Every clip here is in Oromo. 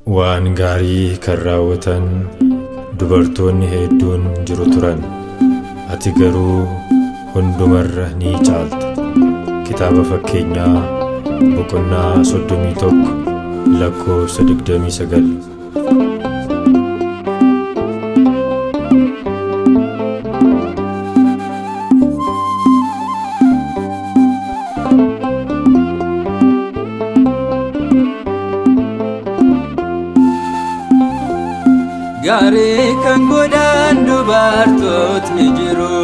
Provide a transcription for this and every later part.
Waan gaarii kan raawwatan dubartoonni hedduun jiru turan. Ati garuu hundumarra ni caalta. Kitaaba Fakkeenyaa boqonnaa 31 lakkoofsa 29. Gaarii kan godhan dubartootni jiru,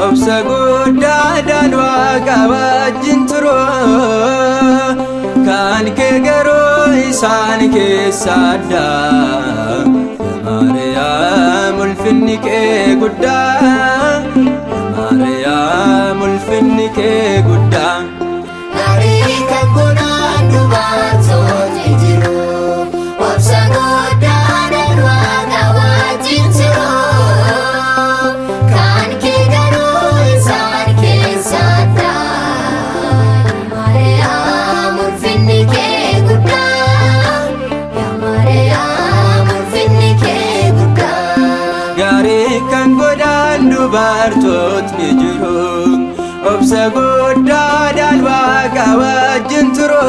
obsa guddaadhaan Waaqa wajjin turu. Kan kee garuu isaan keessaa adda. Maariyaam ulfinni kee guddaa, Maariyaam ulfinni kee guddaa. Gaarii kan godhan dubartootni jiru, obsa guddaadhaan Waaqa wajjin turu. Kan kee garuu isaan keessaa adda. Maariyaam ulfinni kee guddaa, Maariyaam ulfinni kee guddaa. Gaarii kan godhan dubartootni jiru, obsa guddaadhaan Waaqa wajjin turu.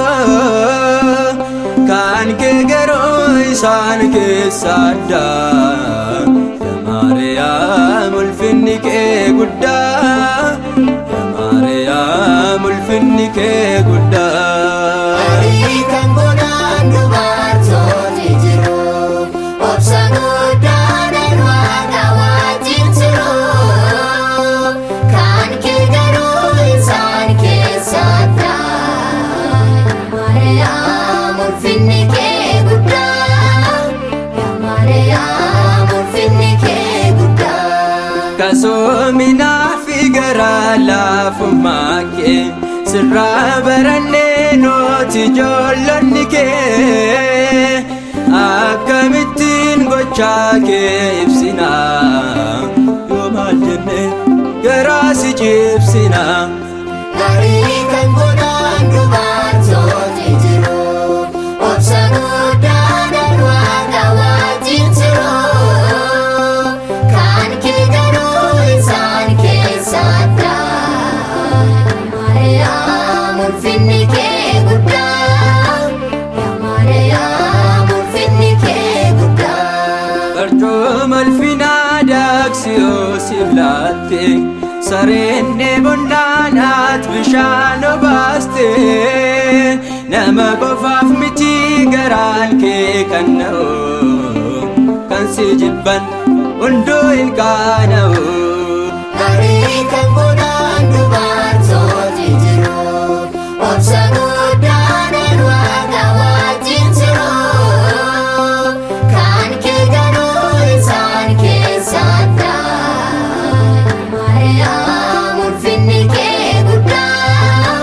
Kan kee garuu isaan keessaa adda. Maariyaam ulfinni kee guddaa, Maariyaam ulfinni kee guddaa. Gaarii kan godhan dubartootni jiru, obsa guddaadhaan Waaqa wajjin turu. Kan kee garuu isaan keessaa adda. Maariyaam ulfinni kee guddaa, Maariyaam ulfinni kee guddaa. Kasoominaa fi garaa laafummaa kee sirraa barannee nuti ijoollonni kee. Akkamittiin gochaa kee ibsina, yoo maal jenne garaa si cibsina. Gaarii kan godhan dubartootni jiru, obsa guddaadhaan Waaqa wajjin turu. Kan kee garuu isaan keessaa adda. Maariyaam ulfinni kee guddaa, Maariyaam ulfinni kee guddaa. Barcuma ulfinaa daaksiyoo siif laatte, sareen dheebonnaan ati bishaan obaaste. Nama qofaaf miti garaan kee kan na'u, kan si jibban hunduu hin qaana'u. Gaarii kan godhan dubartootni jiru, obsa guddaadhaan Waaqa wajjin turu. Kan kee garuu isaan keessaa adda. Maariyaam ulfinni kee guddaa,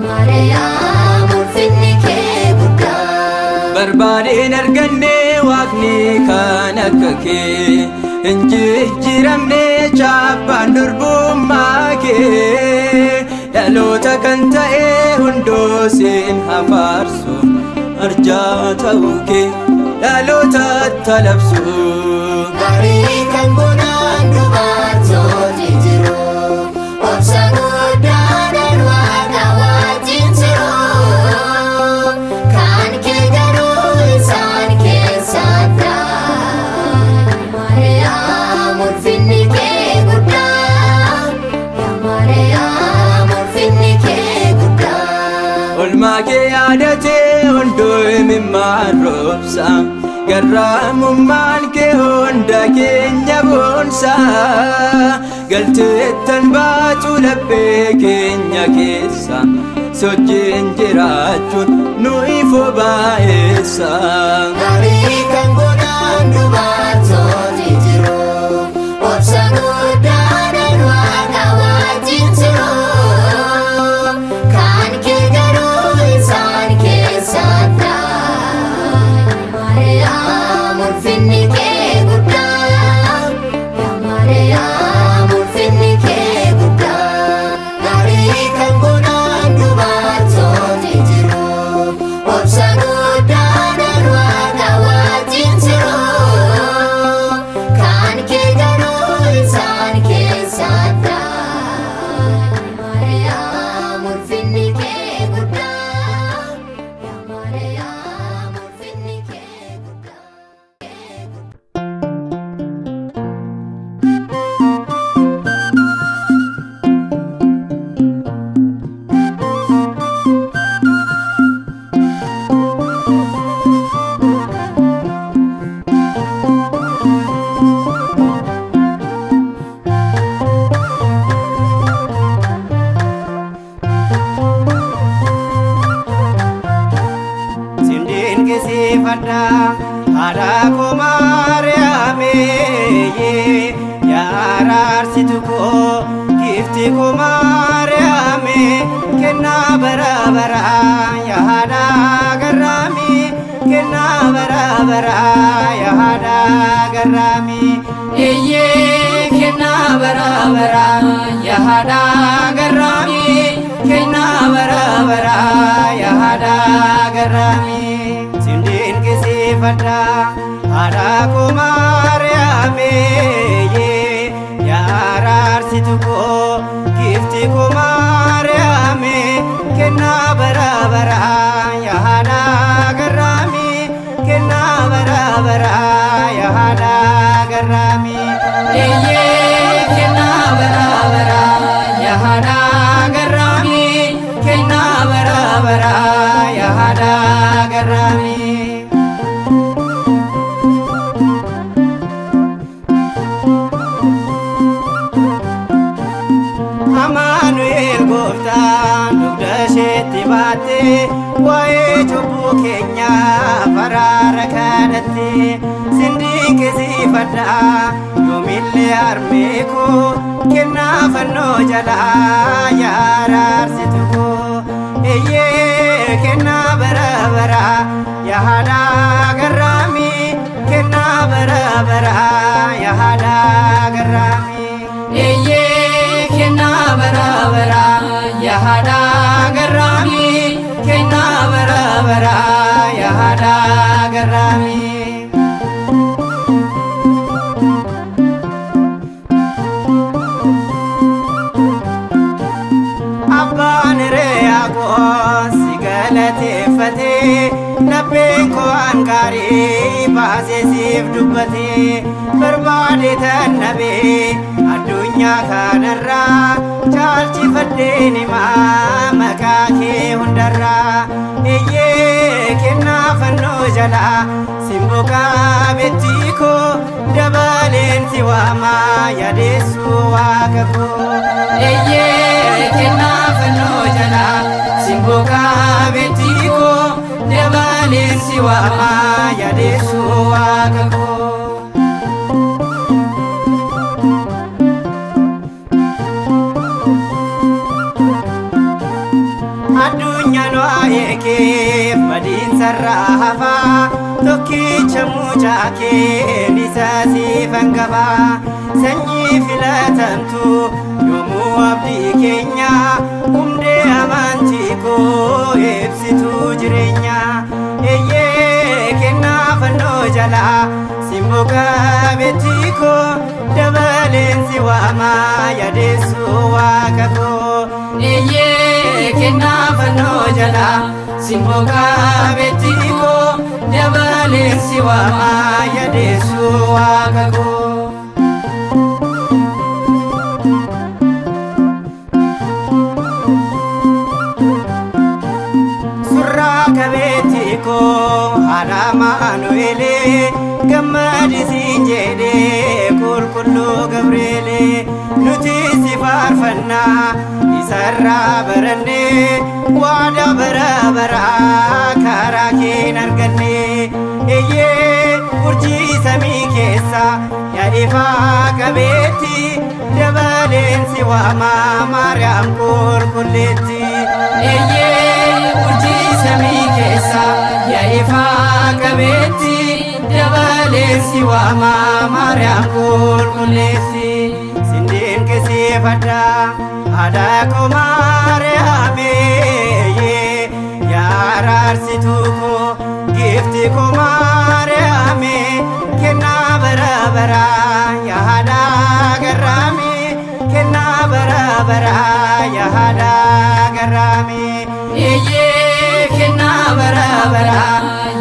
Maariyaam ulfinni kee guddaa. Barbaadeen arganne Waaqni kan akka kee, hin jijjiiramne chaappaan durbummaa kee. Dhaloota kan ta'e hunduu siin hafaarsu, arjaa ta'uu kee dhalootatti labsu. Gaarii kan godhan dubartootni jiru, obsa guddaadhaan Waaqa wajjin turu. Kan kee garuu isaan keessaa adda. Maariyaam ulfinni kee guddaa, Maariyaam ulfinni kee guddaa. Olmaa kee yaadatee hunduu imimmaan roobsa, garraamummaan kee hunda keenya boonsa. Galteettan baatu laphee keenya keessa, sochiin jiraachuun nuuf baay'eessa. Gaarii kan godhan dubartootni jiru, obsa guddaadhaan Waaqa wajjin turu. Kan kee garuu isaan keessaa adda. Maariyaam ulfinni kee guddaa, Maariyaam ulfinni kee guddaa. Gaarii kan godhan dubartootni jiru, obsa guddaadhaan Waaqa dinqisiifadha haadha koo Maariyaamee yaa araarsitu koo gifti koo Maariyaamee kennaa bara baraa yaa haadha garraamii kennaa bara baraa yaa haadha garraamii kennaa bara baraa yaa haadha garraamii kennaa bara baraa yaa haadha garraamii sin dinqisiifadha haadha koo Maariyaamee yaa araarsitu koo gifti koo Maariyaamee kennaa bara baraa yaa haadha garraamii kennaa bara baraa yaa haadha garraamii kennaa bara baraa yaa haadha garraamii kennaa bara baraa yaa haadha garraamii Amaanu'eel gooftaan dugda isheetti baattee waa'ee cubbuu keenyaa faraara kadhatte sin dinqisiifadha yoomillee harmee koo kennaa fannoo jalaa yaa araarsitu koo kennaa bara baraa yaa haadha garraamii kennaa bara baraa yaa haadha garraamii kennaa bara baraa yaa haadha garraamii kennaa bara baraa yaa haadha garraamii abbaan re'aa koo si galateeffatee lapheen koo angaarii baasee siif dubbatee barbaade tan dhabee addunyaa kanarraa caalchifadheen himaa maqaa kee hundarraa kennaa fannoo jalaa simboqaa bettii koo dabaleen si waamaa yaadessuu waaqa koo kennaa fannoo jalaa simboqaa bettii koo dabaleen si waamaa yaadessuu waaqa koo addunyaan waa'ee kee badiinsarraa hafaa tokkicha mucaa kee isa siif hangafaa sanyii filatamtu yoomuu abdii keenya hundee amantii koo ibsituu jireenya kennaa fannoo jalaa simboqaa bettii koo dabaleen si waamaa yaadessuu waaqa koo kennaa fannoo jalaa simboqaa bettii koo dabaleen si waamaa yaadessuu waaqa koo surraa kabeettii koo haadha Amaanu'eelee gammadisiin jedhee qulqulluu Gabreelee nuti si faarfannaa isarraa barannee waada bara baraa karaa keen argannee urjii samii keessa yaa ifaa qabeetti dabaleen si waamaa Maariyaam qulqulleetti urjii samii keessa yaa ifaa qabeetti dabaleen si waamaa Maariyaam qulqulleetti sin dinqisiifadha haadha koo Maariyaamee yaa araarsitu koo gifti koo Maariyaamee kennaa bara baraa yaa haadha garraamii kennaa bara baraa yaa haadha garraamii kennaa bara baraa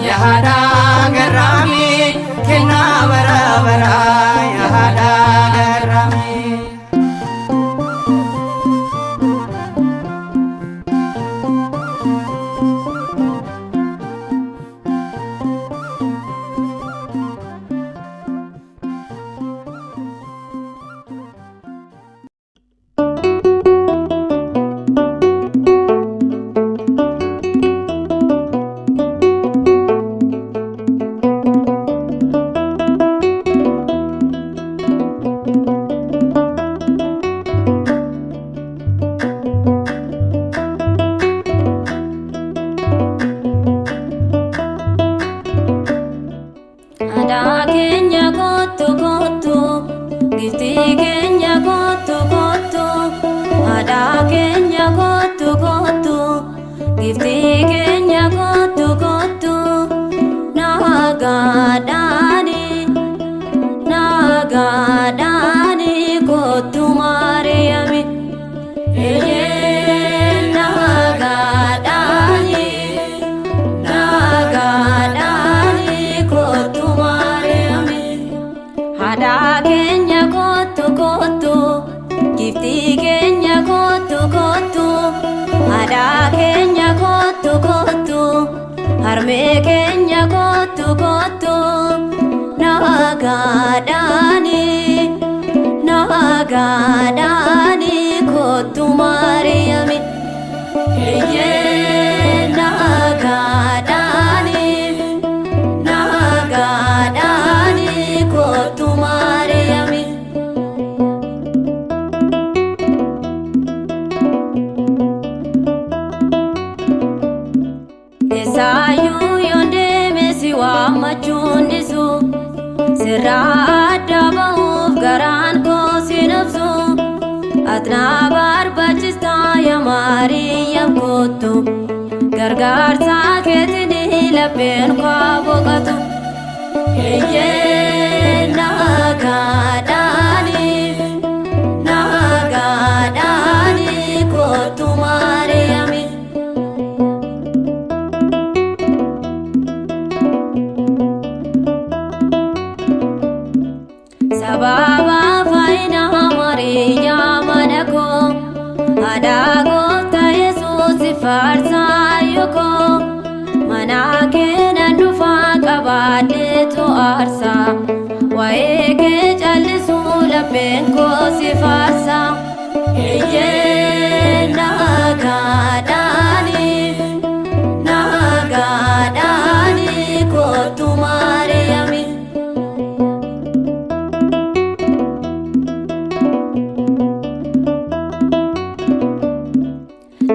yaa haadha garraamii kennaa bara baraa yaa haadha garraamii Aadaa keenya kottu kottu, giftii keenya kottu kottu. Aadaa keenya kottu kottu, giftii keenya kottu kottu. Nagaadhaani, nagaadhaani kottu Maariyaami. Nagaadhaani, nagaadhaani kottu Maariyaami. Aadaa keenya kottu kottu, giftii keenya kottu kottu. Aadaa keenya kottu kottu, harmee keenya kottu kottu. Nagaadhaani, nagaadhaani kottu Maariyaami. Nagaadhaani, nagaadhaani kottu Maariyaami. Eessaayyuu yoon deeme si waammachuun dhisu, sirraa adda ba'uuf garaan koo si nabsu. Ati na barbaachista yaa Maariyaam kottu, gargaarsa keetiin lapheen koo boqotu. Nagaadhaani, nagaadhaani kottu Maariyaami. Sababa faayina Maariyaam adakoo, aadaa Gooftaa Yesuus faarsaa yookoo. Mana keenya dhufaa qabaadheetu aarsaa, waa'ee kee callisuu lapheen koo si faarsaa. Nagaadhaani, nagaadhaani kottu Maariyaami.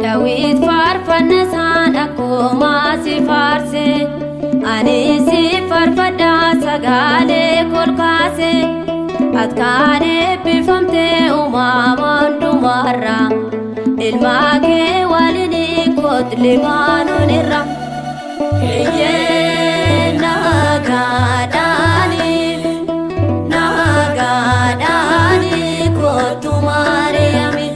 Daawit faarfannasaan akkuma si faarse, ani si faarfadha sagalee kolkaase. Ati kan eebbifamte uumama hundumarra, ilma kee waliin kottu Libaanoon irra. Nagaadhaani, nagaadhaani kottu Maariyaami.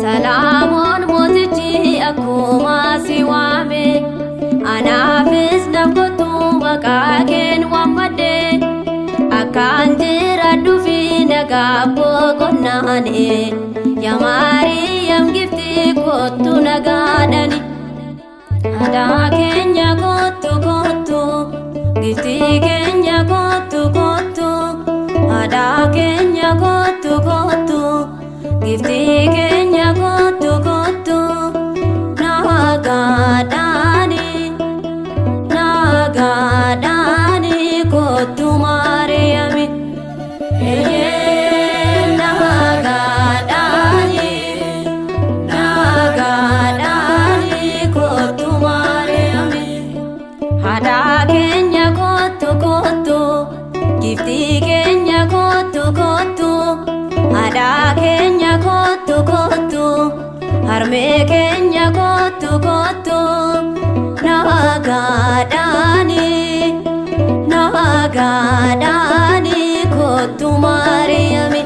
Salaamoon mootichi akkuma si waame, anaafis naaf kottu maqaa keen waammadhe. Akkaan jiraadhuu fi nagaa boqonnaani, yaa Maariyaam giftii kottu nagaadhaani. Aadaa keenya kottu kottu, giftii keenya kottu kottu. Aadaa keenya kottu kottu, giftii keenya kottu kottu. Nagaadhaani, nagaadhaani kottu Maariyaami. Nagaadhaani, nagaadhaani kottu Maariyaami. Aadaa keenya kottu kottu, giftii keenya kottu kottu. Aadaa keenya kottu kottu, harmee keenya kottu kottu. Nagaadhaani, nagaadhaani kottu Maariyaami.